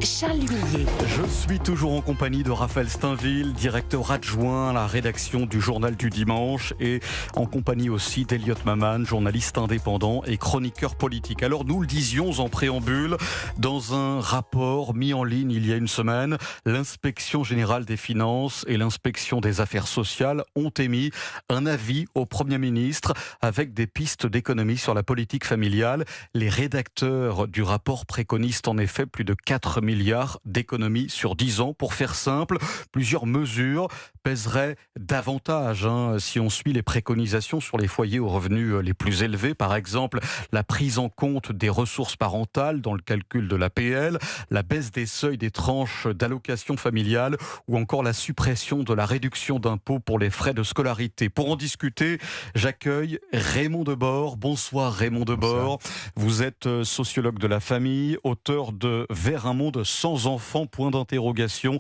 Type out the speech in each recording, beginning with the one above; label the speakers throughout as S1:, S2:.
S1: Charles L'Huillier.
S2: Je suis toujours en compagnie de Raphaël Steinville, directeur adjoint à la rédaction du Journal du Dimanche, et en compagnie aussi d'Eliot Maman, journaliste indépendant et chroniqueur politique. Alors nous le disions en préambule, dans un rapport mis en ligne il y a une semaine, l'inspection générale des finances et l'inspection des affaires sociales ont émis un avis au Premier ministre avec des pistes d'économie sur la politique familiale. Les rédacteurs du rapport préconisent en effet plus de 4 milliards d'économies sur 10 ans. Pour faire simple, plusieurs mesures pèseraient davantage si on suit les préconisations sur les foyers aux revenus les plus élevés. Par exemple, la prise en compte des ressources parentales dans le calcul de l'APL, la baisse des seuils des tranches d'allocation familiale ou encore la suppression de la réduction d'impôt pour les frais de scolarité. Pour en discuter, j'accueille Raymond Debord. Bonsoir Raymond Debord. Vous êtes sociologue de la famille, auteur de Vers un monde sans enfants, point d'interrogation,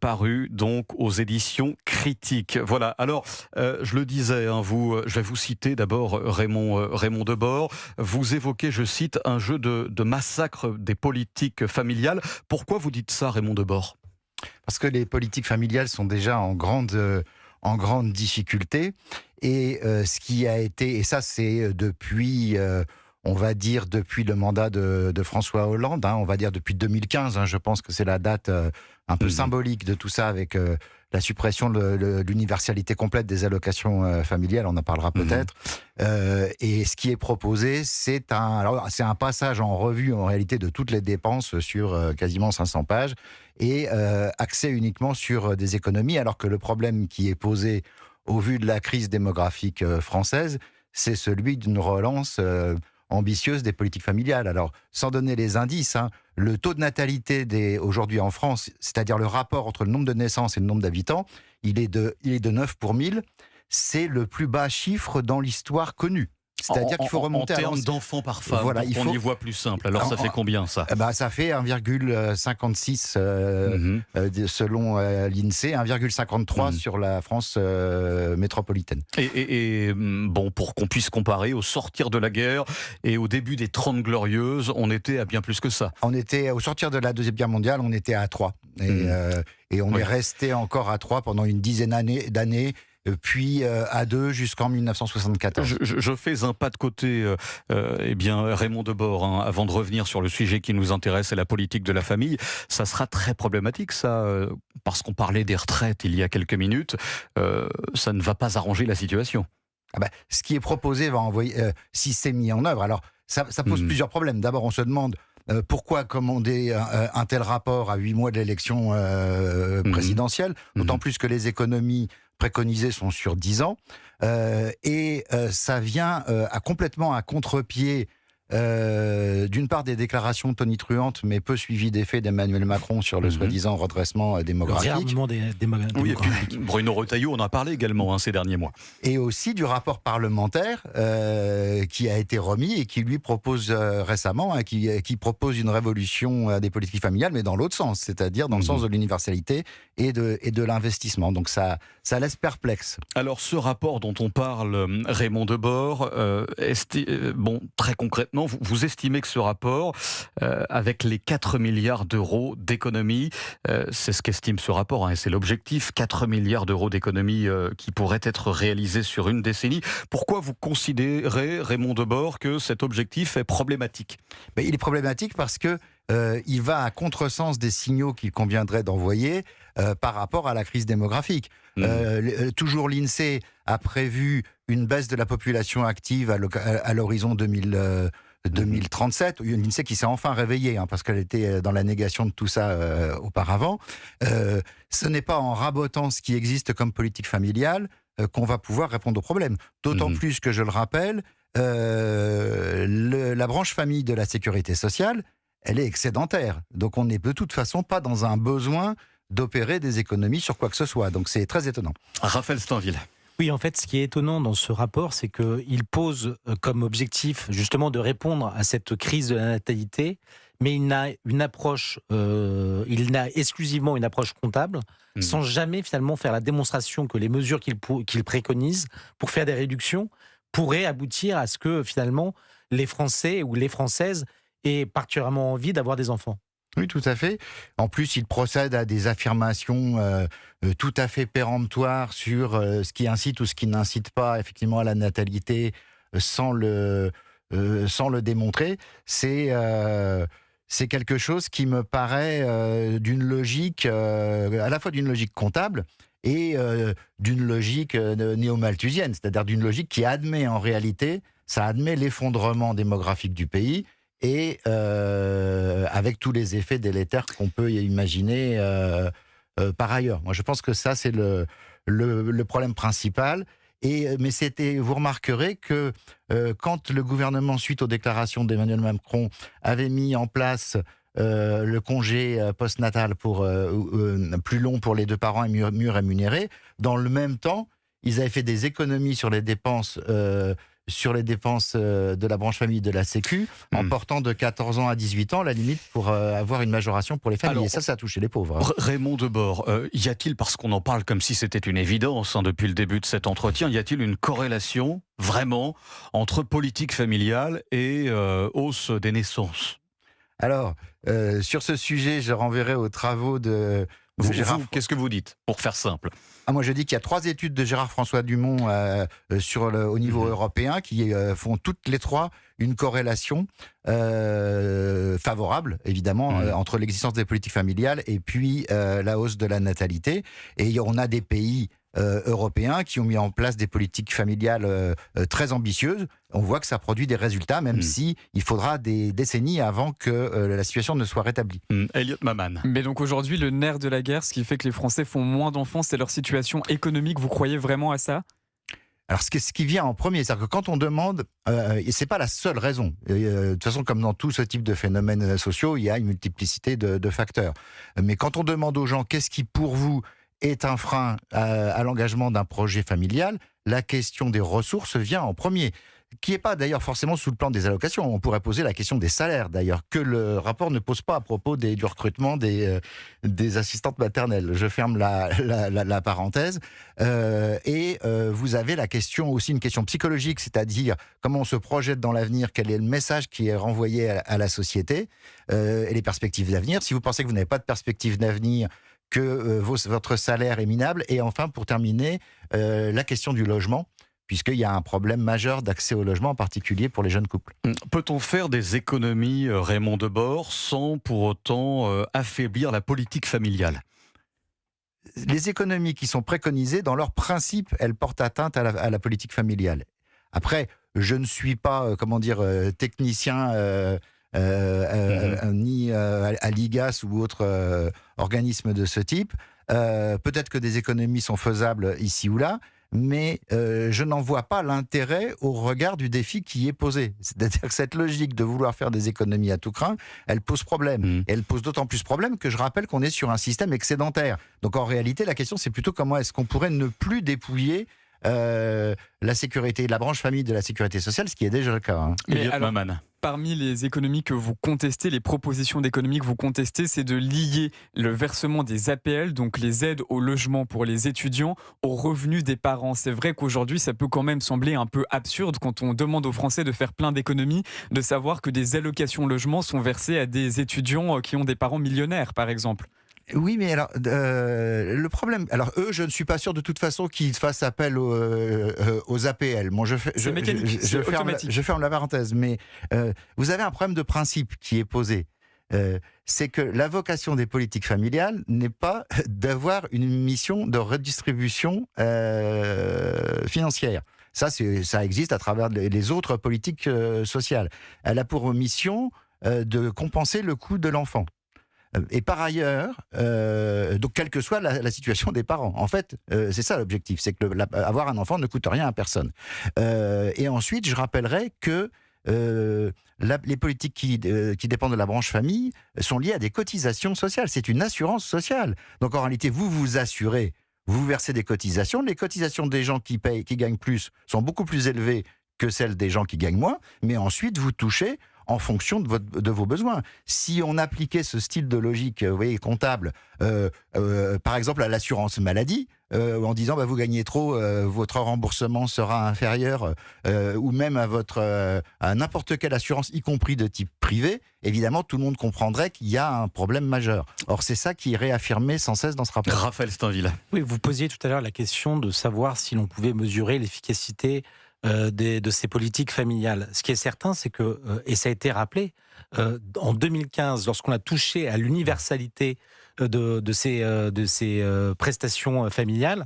S2: paru donc aux éditions Critiques. Voilà, alors je le disais, je vais vous citer d'abord Raymond Debord. Vous évoquez, je cite, un jeu de massacre des politiques familiales. Pourquoi vous dites ça, Raymond Debord ?
S3: Parce que les politiques familiales sont déjà en grande difficulté. Et ce qui a été, et ça c'est depuis... on va dire depuis le mandat de François Hollande, on va dire depuis 2015, je pense que c'est la date un peu symbolique de tout ça, avec la suppression de l'universalité complète des allocations familiales, on en parlera peut-être. Et ce qui est proposé, c'est un passage en revue en réalité de toutes les dépenses sur quasiment 500 pages, et axé uniquement sur des économies, alors que le problème qui est posé au vu de la crise démographique française, c'est celui d'une relance ambitieuse des politiques familiales. Alors, sans donner les indices, le taux de natalité aujourd'hui en France, c'est-à-dire le rapport entre le nombre de naissances et le nombre d'habitants, il est de 9 pour 1000. C'est le plus bas chiffre dans l'histoire connue. C'est-à-dire qu'il faut remonter
S2: en termes d'enfants par femme,
S3: voilà,
S2: on y voit plus simple. Alors ça fait combien ça ?
S3: Ça fait 1,56 selon l'INSEE, 1,53 sur la France métropolitaine.
S2: Et bon, pour qu'on puisse comparer, au sortir de la guerre et au début des 30 Glorieuses, on était à bien plus que ça.
S3: Au sortir de la Deuxième Guerre mondiale, on était à 3. Et on est resté encore à 3 pendant une dizaine d'années, puis à 2 jusqu'en 1974.
S2: Je fais un pas de côté, Raymond Debord, avant de revenir sur le sujet qui nous intéresse, et la politique de la famille. Ça sera très problématique, ça, parce qu'on parlait des retraites il y a quelques minutes. Ça ne va pas arranger la situation.
S3: Ce qui est proposé va envoyer, si c'est mis en œuvre, alors ça pose plusieurs problèmes. D'abord, on se demande pourquoi commander un tel rapport à 8 mois de l'élection présidentielle, d'autant plus que les économies préconisées sont sur 10 ans, et ça vient complètement à contre-pied d'une part des déclarations tonitruantes mais peu suivies d'effets d'Emmanuel Macron sur le soi-disant redressement démographique.
S4: Le réarmement démographique.
S2: Oui, et puis Bruno Retailleau en a parlé également ces derniers mois.
S3: Et aussi du rapport parlementaire qui a été remis et qui lui propose récemment, qui propose une révolution des politiques familiales, mais dans l'autre sens, c'est-à-dire dans le sens de l'universalité et de l'investissement. Donc ça laisse perplexe.
S2: Alors ce rapport dont on parle, Raymond Debord, très concrètement, vous estimez que ce rapport, avec les 4 milliards d'euros d'économies, c'est ce qu'estime ce rapport, et c'est l'objectif, 4 milliards d'euros d'économies qui pourraient être réalisés sur une décennie. Pourquoi vous considérez, Raymond Debord, que cet objectif est problématique ?
S3: Il est problématique parce que il va à contresens des signaux qu'il conviendrait d'envoyer par rapport à la crise démographique. Toujours l'INSEE a prévu une baisse de la population active à l'horizon 2037. Une INSEE qui s'est enfin réveillée, parce qu'elle était dans la négation de tout ça auparavant. Ce n'est pas en rabotant ce qui existe comme politique familiale qu'on va pouvoir répondre aux problèmes. D'autant plus que, je le rappelle, la branche famille de la sécurité sociale, elle est excédentaire. Donc on n'est de toute façon pas dans un besoin d'opérer des économies sur quoi que ce soit. Donc c'est très étonnant.
S2: Raphaël Steinville.
S4: Oui, en fait, ce qui est étonnant dans ce rapport, c'est qu'il pose comme objectif justement de répondre à cette crise de la natalité, mais il n'a exclusivement une approche comptable, sans jamais finalement faire la démonstration que les mesures qu'il préconise pour faire des réductions pourraient aboutir à ce que finalement les Français ou les Françaises aient particulièrement envie d'avoir des enfants.
S3: Oui, tout à fait. En plus, il procède à des affirmations tout à fait péremptoires sur ce qui incite ou ce qui n'incite pas effectivement à la natalité sans le démontrer. C'est quelque chose qui me paraît d'une logique, à la fois d'une logique comptable et d'une logique néo-malthusienne, c'est-à-dire d'une logique qui admet en réalité, ça admet l'effondrement démographique du pays et avec tous les effets délétères qu'on peut imaginer par ailleurs. Moi, je pense que ça, c'est le problème principal. Mais vous remarquerez que quand le gouvernement, suite aux déclarations d'Emmanuel Macron, avait mis en place le congé postnatal plus long pour les deux parents et mieux rémunéré, dans le même temps, ils avaient fait des économies sur les dépenses de la branche famille de la Sécu, en portant de 14 ans à 18 ans la limite pour avoir une majoration pour les familles. Alors, et ça a touché les pauvres.
S2: Raymond Debord, y a-t-il, parce qu'on en parle comme si c'était une évidence depuis le début de cet entretien, y a-t-il une corrélation, vraiment, entre politique familiale et hausse des naissances ?
S3: Alors, sur ce sujet, je renverrai aux travaux de Gérard.
S2: Qu'est-ce que vous dites, pour faire simple ?
S3: Moi, je dis qu'il y a 3 études de Gérard-François Dumont au niveau européen qui font toutes les 3 une corrélation favorable, évidemment, entre l'existence des politiques familiales et puis la hausse de la natalité. Et on a des pays européens qui ont mis en place des politiques familiales très ambitieuses. On voit que ça produit des résultats, même si il faudra des décennies avant que la situation ne soit rétablie.
S2: Elliot Maman.
S1: Mais donc aujourd'hui, le nerf de la guerre, ce qui fait que les Français font moins d'enfants, c'est leur situation économique. Vous croyez vraiment à ça ?
S3: Alors, ce qui vient en premier, c'est-à-dire que quand on demande, et c'est pas la seule raison, de toute façon, comme dans tout ce type de phénomènes sociaux, il y a une multiplicité de facteurs. Mais quand on demande aux gens qu'est-ce qui, pour vous, est un frein à l'engagement d'un projet familial, la question des ressources vient en premier, qui n'est pas d'ailleurs forcément sous le plan des allocations. On pourrait poser la question des salaires d'ailleurs, que le rapport ne pose pas à propos du recrutement des assistantes maternelles. Je ferme la parenthèse. Vous avez la question aussi, une question psychologique, c'est-à-dire comment on se projette dans l'avenir, quel est le message qui est renvoyé à la société, et les perspectives d'avenir. Si vous pensez que vous n'avez pas de perspectives d'avenir, que votre salaire est minable. Et enfin, pour terminer, la question du logement, puisqu'il y a un problème majeur d'accès au logement, en particulier pour les jeunes couples.
S2: Peut-on faire des économies, Raymond Debord, sans pour autant affaiblir la politique familiale ?
S3: Les économies qui sont préconisées, dans leur principe, elles portent atteinte à la politique familiale. Après, je ne suis pas, technicien... ni à l'IGAS ou autre organisme de ce type. Peut-être que des économies sont faisables ici ou là, mais je n'en vois pas l'intérêt au regard du défi qui est posé. C'est-à-dire que cette logique de vouloir faire des économies à tout crin, elle pose problème. Et elle pose d'autant plus problème que je rappelle qu'on est sur un système excédentaire. Donc en réalité, la question c'est plutôt comment est-ce qu'on pourrait ne plus dépouiller la sécurité, la branche famille de la sécurité sociale, ce qui est déjà le cas.
S1: Mais alors, parmi les économies que vous contestez, les propositions d'économies que vous contestez, c'est de lier le versement des APL, donc les aides au logement pour les étudiants, aux revenus des parents. C'est vrai qu'aujourd'hui, ça peut quand même sembler un peu absurde quand on demande aux Français de faire plein d'économies, de savoir que des allocations logement sont versées à des étudiants qui ont des parents millionnaires, par exemple.
S3: Oui, mais alors, le problème... Alors, eux, je ne suis pas sûr de toute façon qu'ils fassent appel aux APL. Bon, je ferme la parenthèse, mais vous avez un problème de principe qui est posé. C'est que la vocation des politiques familiales n'est pas d'avoir une mission de redistribution financière. Ça existe à travers les autres politiques sociales. Elle a pour mission de compenser le coût de l'enfant. Et par ailleurs, donc quelle que soit la situation des parents, en fait, c'est ça l'objectif, c'est que avoir un enfant ne coûte rien à personne. Et ensuite, je rappellerai que les politiques qui dépendent de la branche famille sont liées à des cotisations sociales. C'est une assurance sociale. Donc en réalité, vous vous assurez, vous versez des cotisations. Les cotisations des gens qui gagnent plus sont beaucoup plus élevées que celles des gens qui gagnent moins. Mais ensuite, vous touchez en fonction de vos besoins. Si on appliquait ce style de logique, vous voyez, comptable, par exemple à l'assurance maladie, en disant vous gagnez trop, votre remboursement sera inférieur, ou même à n'importe quelle assurance, y compris de type privée, évidemment, tout le monde comprendrait qu'il y a un problème majeur. Or, c'est ça qui est réaffirmé sans cesse dans ce rapport.
S2: Raphaël Steinville.
S4: Oui, vous posiez tout à l'heure la question de savoir si l'on pouvait mesurer l'efficacité de ces politiques familiales. Ce qui est certain, c'est que, et ça a été rappelé, en 2015, lorsqu'on a touché à l'universalité de ces prestations familiales,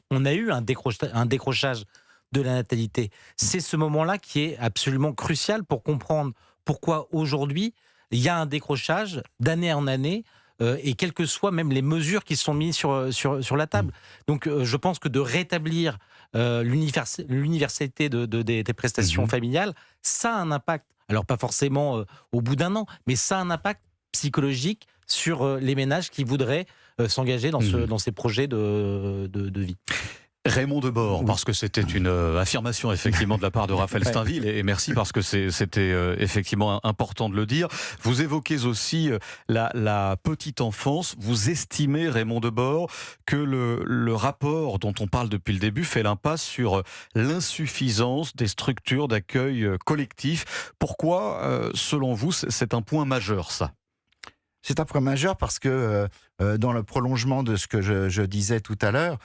S4: on a eu un décrochage de la natalité. C'est ce moment-là qui est absolument crucial pour comprendre pourquoi aujourd'hui, il y a un décrochage d'année en année, et quelles que soient même les mesures qui sont mises sur la table. Donc je pense que de rétablir l'universalité des prestations familiales, ça a un impact, alors pas forcément au bout d'un an, mais ça a un impact psychologique sur les ménages qui voudraient s'engager dans ces projets de vie.
S2: Raymond Debord, parce que c'était une affirmation effectivement de la part de Raphaël Steinville, et merci parce que c'était effectivement important de le dire. Vous évoquez aussi la petite enfance. Vous estimez, Raymond Debord, que le rapport dont on parle depuis le début fait l'impasse sur l'insuffisance des structures d'accueil collectif. Pourquoi, selon vous, c'est un point majeur, ça ?
S3: C'est un point majeur parce que, dans le prolongement de ce que je disais tout à l'heure,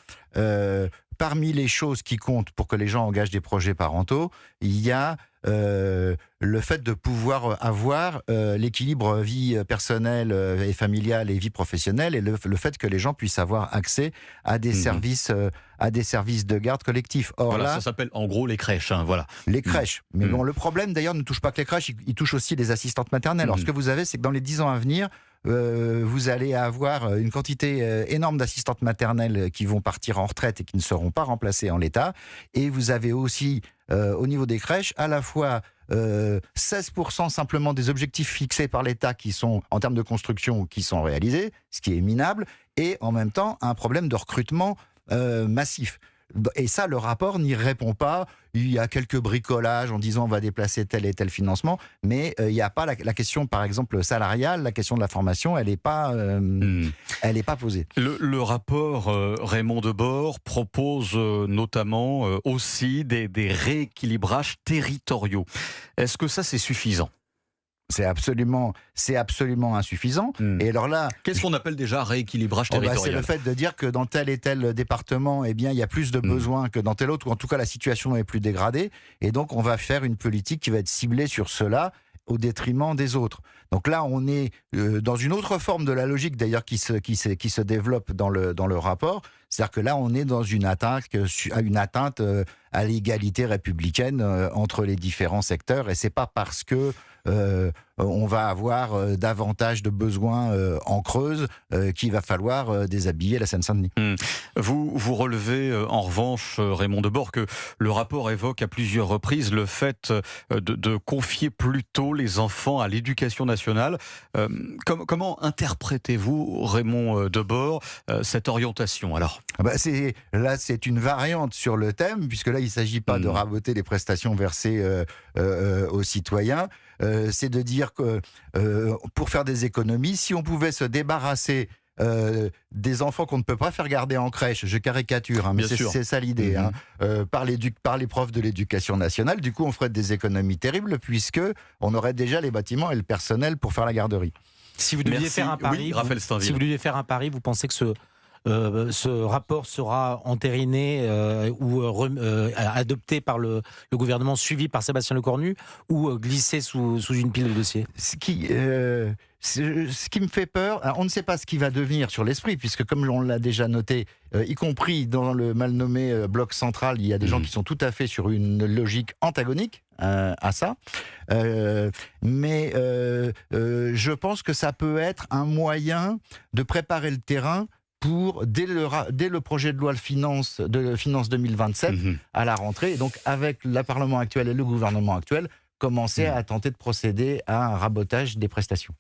S3: parmi les choses qui comptent pour que les gens engagent des projets parentaux, il y a le fait de pouvoir avoir l'équilibre vie personnelle et familiale et vie professionnelle, et le fait que les gens puissent avoir accès à des services de garde collectif. Or
S2: voilà,
S3: là,
S2: ça s'appelle en gros les crèches. Voilà.
S3: Les crèches. Mais bon, le problème d'ailleurs ne touche pas que les crèches, il touche aussi les assistantes maternelles. Alors ce que vous avez, c'est que dans les 10 ans à venir, vous allez avoir une quantité énorme d'assistantes maternelles qui vont partir en retraite et qui ne seront pas remplacées en l'état. Et vous avez aussi, au niveau des crèches, à la fois 16% simplement des objectifs fixés par l'État qui sont, en termes de construction, qui sont réalisés, ce qui est minable, et en même temps un problème de recrutement massif. Et ça, le rapport n'y répond pas. Il y a quelques bricolages en disant on va déplacer tel et tel financement, mais il n'y a pas la question, par exemple, salariale, la question de la formation, elle n'est pas posée.
S2: Le rapport Raymond Debord propose notamment aussi des rééquilibrages territoriaux. Est-ce que ça, c'est suffisant ?
S3: C'est absolument insuffisant. Et alors là,
S2: qu'est-ce qu'on appelle déjà rééquilibrage territorial ?
S3: C'est le fait de dire que dans tel et tel département, eh bien, il y a plus de besoins que dans tel autre, ou en tout cas la situation est plus dégradée. Et donc, on va faire une politique qui va être ciblée sur cela au détriment des autres. Donc là, on est dans une autre forme de la logique, d'ailleurs, qui se développe dans le rapport. C'est-à-dire que là, on est dans une atteinte à l'égalité républicaine entre les différents secteurs. Et c'est pas parce que on va avoir davantage de besoins en Creuse qu'il va falloir déshabiller la Seine-Saint-Denis.
S2: Vous relevez en revanche, Raymond Debord, que le rapport évoque à plusieurs reprises le fait de confier plutôt les enfants à l'éducation nationale. Comment interprétez-vous, Raymond Debord, cette orientation alors ?
S3: C'est une variante sur le thème, puisque là, il ne s'agit pas de raboter les prestations versées aux citoyens. C'est de dire que pour faire des économies, si on pouvait se débarrasser des enfants qu'on ne peut pas faire garder en crèche, je caricature, mais c'est ça l'idée, par les profs de l'éducation nationale, du coup on ferait des économies terribles, puisque on aurait déjà les bâtiments et le personnel pour faire la garderie.
S4: Si vous deviez faire un pari, vous pensez que ce rapport sera entériné ou adopté par le gouvernement, suivi par Sébastien Lecornu, ou glissé sous une pile de dossiers ?
S3: Ce qui me fait peur, alors on ne sait pas ce qui va devenir sur l'esprit, puisque comme on l'a déjà noté, y compris dans le mal nommé bloc central, il y a des gens qui sont tout à fait sur une logique antagonique à ça. Mais je pense que ça peut être un moyen de préparer le terrain pour, dès le projet de loi de finances 2027, à la rentrée, et donc avec le Parlement actuel et le gouvernement actuel, commencer à tenter de procéder à un rabotage des prestations.